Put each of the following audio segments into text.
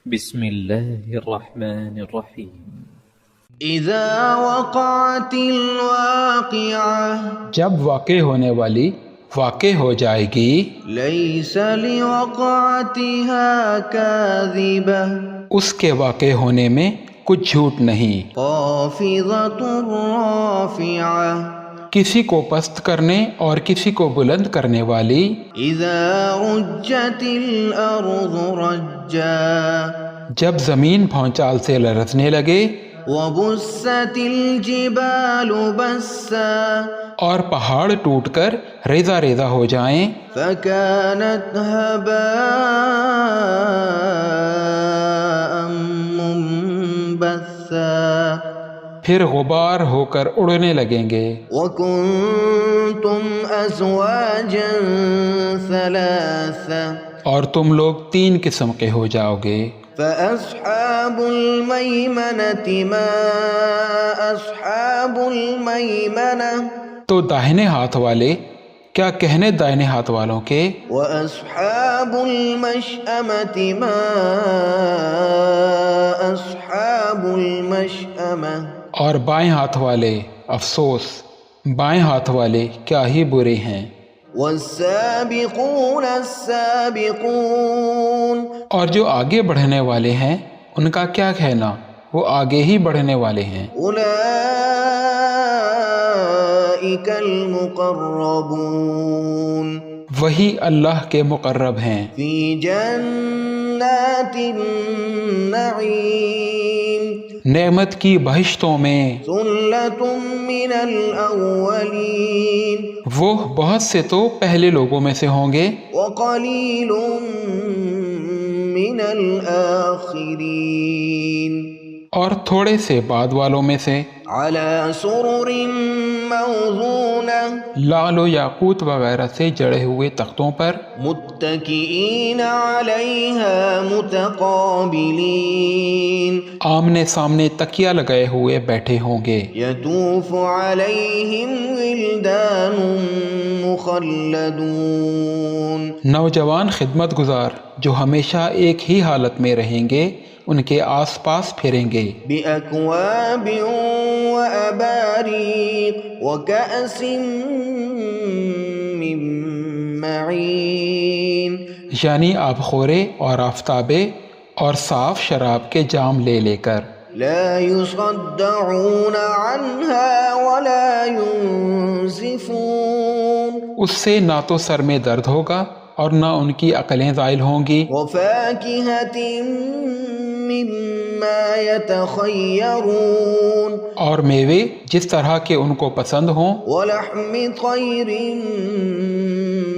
بسم اللہ الرحمن الرحیم۔ اذا وقعت الواقعة، جب واقع ہونے والی واقع ہو جائے گی، ليس لوقعتها كاذبة، اس کے واقع ہونے میں کچھ جھوٹ نہیں، خافضة رافعة، کسی کو پست کرنے اور کسی کو بلند کرنے والی، اذا رجت الارض رجا، جب زمین بھونچال سے لرزنے لگے، وبست الجبال بسا، اور پہاڑ ٹوٹ کر ریزہ ریزہ ہو جائیں، فكانت هباء منبثا، پھر غبار ہو کر اڑنے لگیں گے، وكنتم ازواجا ثلاثا، اور تم لوگ 3 قسم کے ہو جاؤ گے۔ فأصحاب الميمنة ما أصحاب الميمنة، تو داہنے ہاتھ والے کیا کہنے دائنے ہاتھ والوں کے، وأصحاب المشأمة ما أصحاب المشأمة، اور بائیں ہاتھ والے افسوس، بائیں ہاتھ والے کیا ہی برے ہیں، والسابقون السابقون، اور جو آگے بڑھنے والے ہیں ان کا کیا کہنا، وہ آگے ہی بڑھنے والے ہیں، أولئك المقربون، وہی اللہ کے مقرب ہیں، في جنات النعيم، نعمت کی بہشتوں میں، ثلة من الأولين، وہ بہت سے تو پہلے لوگوں میں سے ہوں گے، وقليل من الآخرين، اور تھوڑے سے بعد والوں میں سے، على سرر موضونة، لعل و یاقوت وغیرہ سے جڑے ہوئے تختوں پر، متكئين عليها متقابلين، آمنے سامنے تکیہ لگائے ہوئے بیٹھے ہوں گے، يطوف عليهم ولدان مخلدون، نوجوان خدمت گزار جو ہمیشہ ایک ہی حالت میں رہیں گے ان کے آس پاس پھریں گے، بأكواب وأباريق وكأس من معين، یعنی آب خورے اور آفتابے اور صاف شراب کے جام لے لے کر، لا يصدعون عنها ولا ينزفون، اس سے نہ تو سر میں درد ہوگا اور نہ ان کی عقلیں زائل ہوں گی، وفاكهة مما يتخيرون، اور میوے جس طرح کے ان کو پسند ہوں، ولحم طير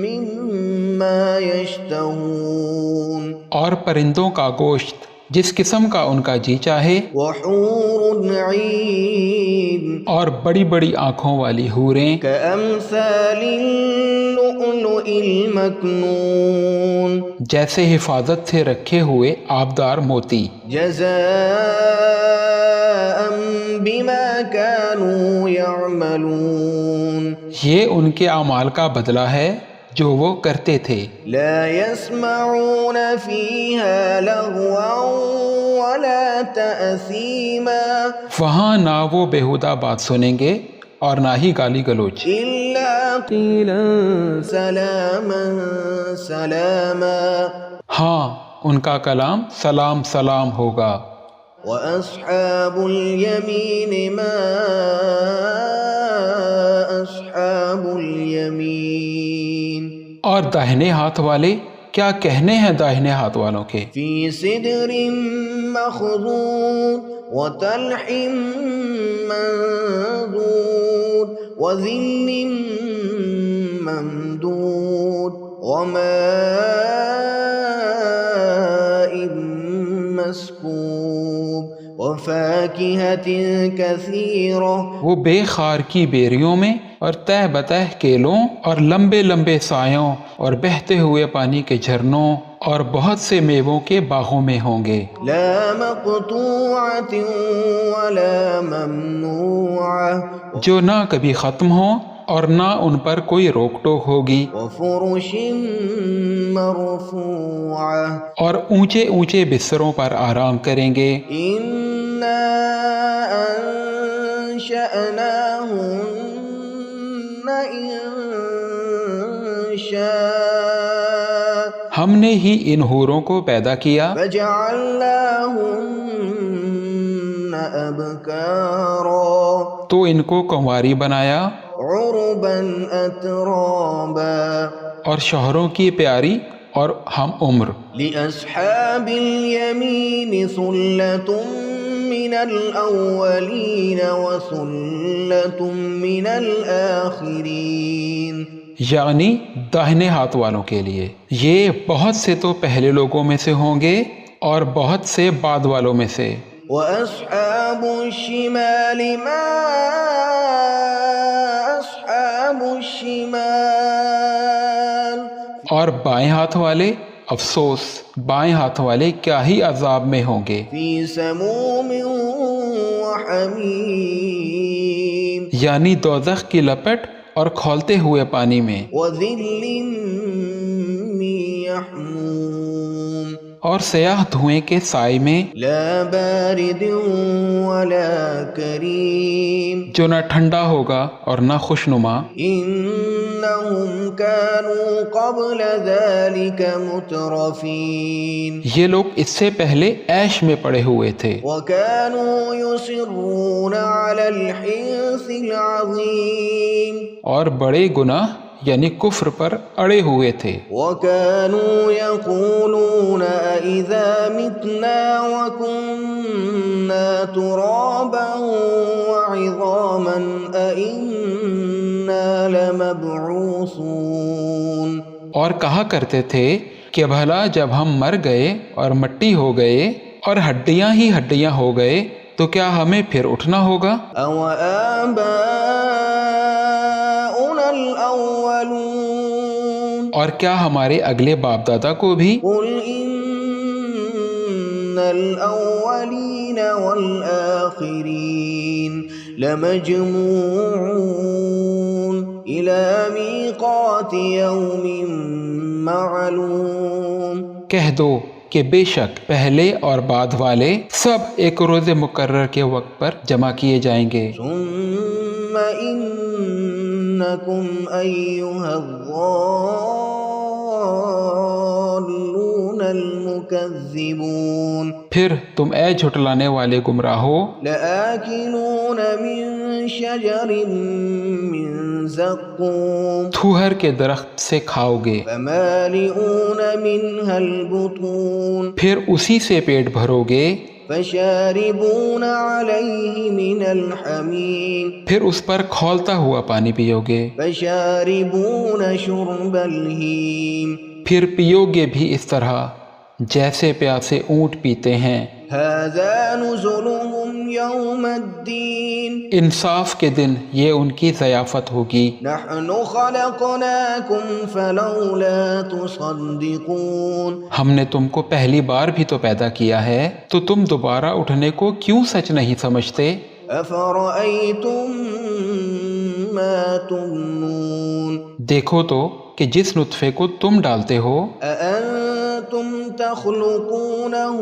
مما يشتهون، اور پرندوں کا گوشت جس قسم کا ان کا جی چاہے، وحور عين، اور بڑی بڑی آنکھوں والی حوریں كأمثال اللؤلؤ المكنون، جیسے حفاظت سے رکھے ہوئے آبدار موتی، جزاء بما كانوا يعملون، یہ ان کے اعمال کا بدلہ ہے جو وہ کرتے تھے، لا يسمعون فيها لغوا ولا تأثيما، وہاں نہ وہ بیہودہ بات سنیں گے اور نہ ہی گالی گلوچ، إلا قيلا سلاما سلاما، ہاں ان کا کلام سلام سلام ہوگا، وأصحاب اليمين ما أصحاب اليمين، اور داہنے ہاتھ والے کیا کہنے ہیں داہنے ہاتھ والوں کے، في سدر مخضود وطلح منضود وظل ممدود وماء مسكوب وفاكهة كثيرة، وہ بے خار کی بیریوں میں اور تہ بتہ کیلوں اور لمبے لمبے سایوں اور بہتے ہوئے پانی کے جھرنوں اور بہت سے میووں کے باغوں میں ہوں گے، لا مقطوعة ولا ممنوعة، جو نہ کبھی ختم ہوں اور نہ ان پر کوئی روک ٹوک ہوگی، وفرش مرفوعة اور اونچے اونچے بستروں پر آرام کریں گے۔ إنا أنشأناهن إنشاء ہم نے ہی ان حوروں کو پیدا کیا، فجعلناهن أبكارا تو ان کو کنواری بنایا عربا أترابا اور شوہروں کی پیاری اور ہم عمر۔ لأصحاب اليمين ثلة من الأولين وثلة من الآخرين، یعنی داہنے ہاتھ والوں کے لیے یہ بہت سے تو پہلے لوگوں میں سے ہوں گے اور بہت سے بعد والوں میں سے۔ وأصحاب الشمال ما أصحاب الشمال، اور بائیں ہاتھ والے افسوس، بائیں ہاتھ والے کیا ہی عذاب میں ہوں گے، في سموم وحميم یعنی دوزخ کی لپٹ اور کھولتے ہوئے پانی میں، وظل من يحموم اور سیاہ دھوئیں کے سائے میں، لا بارد ولا كريم جو نہ ٹھنڈا ہوگا اور نہ خوشنما۔ إنهم كانوا قبل ذلك مترفين یہ لوگ اس سے پہلے عیش میں پڑے ہوئے تھے، وكانوا يصرون على الحنث العظيم اور بڑے گناہ یعنی کفر پر اڑے ہوئے تھے۔ وكانوا يقولون أإذا متنا وكنا ترابا وعظاما أإنا لمبعوثون، اور کہا کرتے تھے کہ بھلا جب ہم مر گئے اور مٹی ہو گئے اور ہڈیاں ہی ہڈیاں ہو گئے تو کیا ہمیں پھر اٹھنا ہوگا؟ أو آباؤنا الأولون، اور کیا ہمارے اگلے باپ دادا کو بھی؟ قل إن الأولين والآخرين لمجموعون إلى ميقات يوم معلوم، کہہ دو کہ بے شک پہلے اور بعد والے سب ایک روز مقرر کے وقت پر جمع کیے جائیں گے۔ ثم إنكم أيها الضالون المكذبون پھر تم اے جھٹلانے والے گمراہو لآكلون من شجر من زقوم تھوہر کے درخت سے کھاؤ گے، فمالئون منها البطون پھر اسی سے پیٹ بھرو گے، فشاربون عليه من الحميم پھر اس پر کھولتا ہوا پانی پیو گے، فشاربون شرب الهيم پھر پیو گے بھی اس طرح جیسے پیاسے اونٹ پیتے ہیں۔ هذا نزلهم يوم الدين انصاف کے دن یہ ان کی ضیافت ہوگی۔ نحن خلقناكم فلولا تصدقون، ہم نے تم کو پہلی بار بھی تو پیدا کیا ہے تو تم دوبارہ اٹھنے کو کیوں سچ نہیں سمجھتے؟ أفرأيتم ما تمنون، دیکھو تو کہ جس نطفے کو تم ڈالتے ہو أأنتم تخلقونه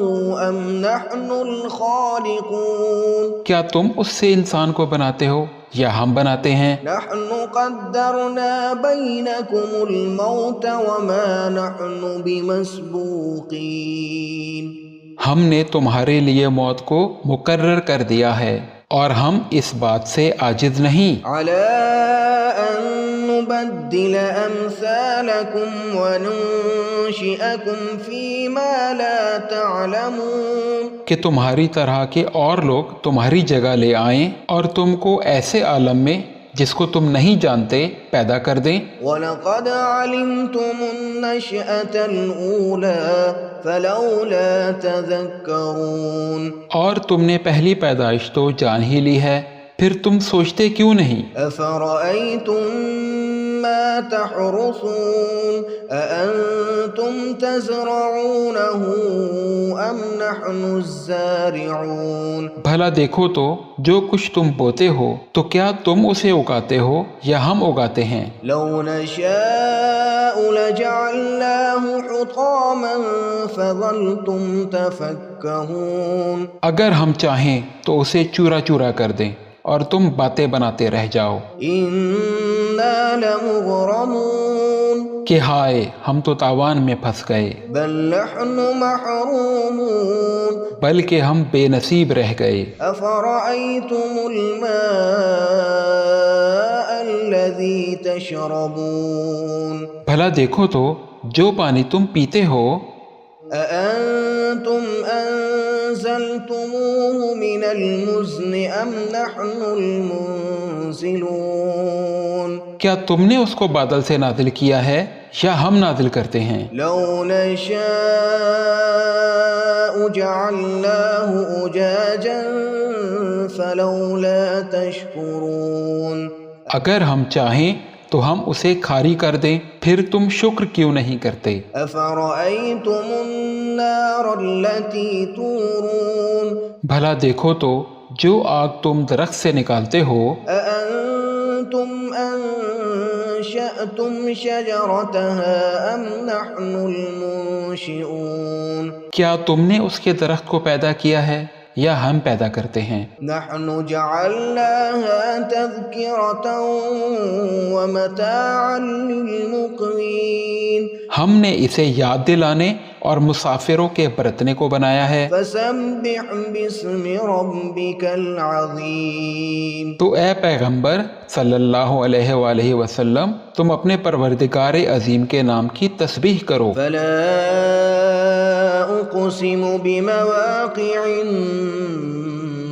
أم نحن الخالقون، کیا تم اس سے انسان کو بناتے ہو یا ہم بناتے ہیں؟ نحن قدرنا بينكم الموت وما نحن بمسبوقين، ہم نے تمہارے لیے موت کو مقرر کر دیا ہے اور ہم اس بات سے عاجز نہیں على أن نبدل أمثالكم وننشئكم فيما لا تعلمون، کہ تمہاری طرح کے اور لوگ تمہاری جگہ لے آئیں اور تم کو ایسے عالم میں جس کو تم نہیں جانتے پیدا کر دیں۔ وَلَقَدْ عَلِمْتُمُ النَّشْأَةَ الْأُولَى فَلَوْلَا تَذَكَّرُونَ، اور تم نے پہلی پیدائش تو جان ہی لی ہے، پھر تم سوچتے کیوں نہیں؟ أَفَرَأَيْتُم مَّا عما تحرثون أأنتم تزرعونه أم نحن الزارعون بھلا دیکھو تو جو کچھ تم بوتے ہو تو کیا تم اسے اگاتے ہو یا ہم اگاتے ہیں؟ لو نشاء لجعلناه حطاما فظلتم تفكهون اگر ہم چاہیں تو اسے چورا چورا کر دیں اور تم باتیں بناتے رہ جاؤ إنا لمغرمون کہ ہائے ہم تو تاوان میں پھنس گئے، بل نحن محرومون بلکہ ہم بے نصیب رہ گئے۔ أفرأيتم الماء الذي تشربون بھلا دیکھو تو جو پانی تم پیتے ہو، أأنتم أنزلتموه من المزن أم نحن المنزلون کیا تم نے اس کو بادل سے نازل کیا ہے یا ہم نازل کرتے ہیں؟ لو نشاء جعلناه أجاجا فلولا تشكرون اگر ہم چاہیں تو ہم اسے کھاری کر دیں، پھر تم شکر کیوں نہیں کرتے؟ أفرأيتم النار التي تورون بھلا دیکھو تو جو آگ تم درخت سے نکالتے ہو، أأنتم أنشأتم شجرتها أم نحن المنشئون کیا تم نے اس کے درخت کو پیدا کیا ہے یا ہم پیدا کرتے ہیں؟ نحن جعلناها تذكرة ومتاعا للمقوين ہم نے اسے یاد دلانے اور مسافروں کے برتنے کو بنایا ہے۔ فسبح باسم ربك العظيم تو اے پیغمبر صلی اللہ علیہ وآلہ وسلم تم اپنے پروردگار عظیم کے نام کی تسبیح کرو۔ فلا أقسم بمواقع النجوم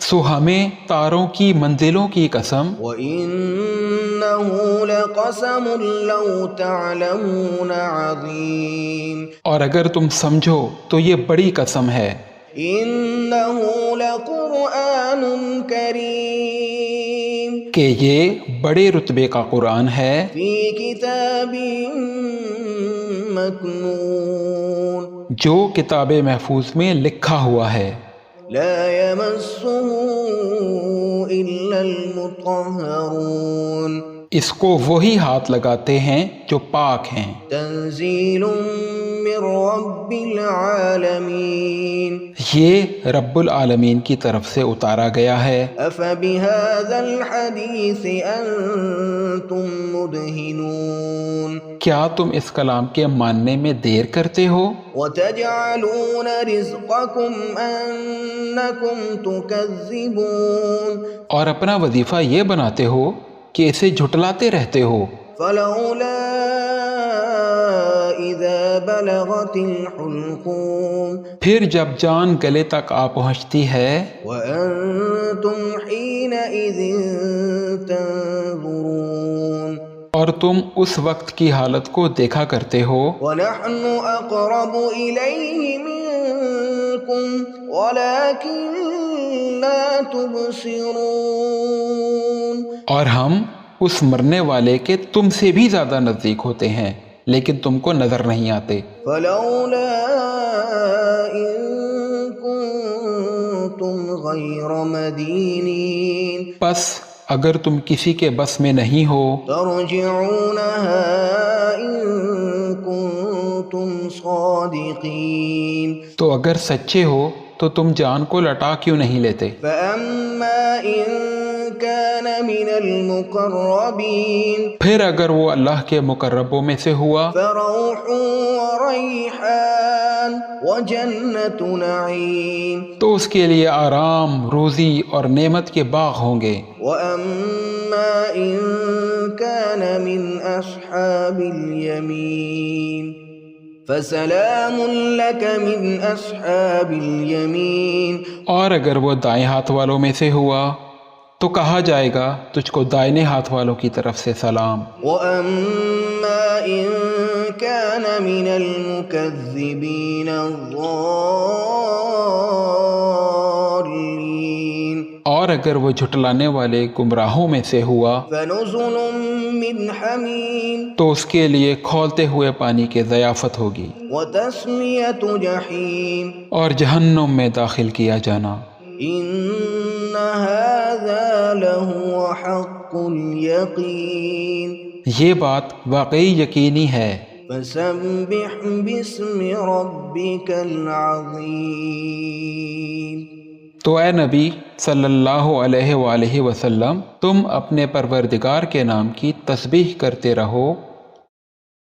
سو ہمیں تاروں کی منزلوں کی قسم، وإنه لقسم لو تعلمون عظيم اور اگر تم سمجھو تو یہ بڑی قسم ہے، إنه لقرآن كريم کہ یہ بڑے رتبے کا قرآن ہے، في كتاب مكنون جو کتاب محفوظ میں لکھا ہوا ہے، لا يمسه إلا المطهرون اس کو وہی ہاتھ لگاتے ہیں جو پاک ہیں۔ تنزيل من رب العالمين یہ رب العالمین کی طرف سے اتارا گیا ہے۔ أفبهذا الحديث أنتم مدهنون کیا تم اس کلام کے ماننے میں دیر کرتے ہو؟ وتجعلون رزقكم أنكم تكذبون اور اپنا وظیفہ یہ بناتے ہو کہ اسے جھٹلاتے رہتے ہو۔ فلولا إذا بلغت الحلقوم پھر جب جان گلے تک آ پہنچتی ہے، وأنتم حينئذ تنظرون اور تم اس وقت کی حالت کو دیکھا کرتے ہو، ونحن أقرب إليه منكم ولكن لا تبصرون اور ہم اس مرنے والے کے تم سے بھی زیادہ نزدیک ہوتے ہیں لیکن تم کو نظر نہیں آتے۔ فلولا إن كنتم غير مدينين پس اگر تم کسی کے بس میں نہیں ہو ترجعونها إن كنتم صادقين تو اگر سچے ہو تو تم جان کو لٹا کیوں نہیں لیتے؟ فأما إن كان من المقربين پھر اگر وہ اللہ کے مقربوں میں سے ہوا فروح وريحان وجنة نعيم تو اس کے لیے آرام، روزی اور نعمت کے باغ ہوں گے۔ وأما إن كان من أصحاب اليمين فسلام لك من أصحاب اليمين اور اگر وہ دائیں ہاتھ والوں میں سے ہوا تو کہا جائے گا تجھ کو دائیں ہاتھ والوں کی طرف سے سلام۔ وأما إن كان من المكذبين الضالين اور اگر وہ جھٹلانے والے گمراہوں میں سے ہوا فنزل من حمیم تو اس کے لیے کھولتے ہوئے پانی کی ضیافت ہوگی وتصلیۃ جحیم اور جہنم میں داخل کیا جانا۔ ان هذا لهو حق الیقین یہ بات واقعی یقینی ہے۔ فسبح باسم ربک العظیم۔ تو اے نبی صلی اللہ علیہ وآلہ وسلم، تم اپنے پروردگار کے نام کی تسبیح کرتے رہو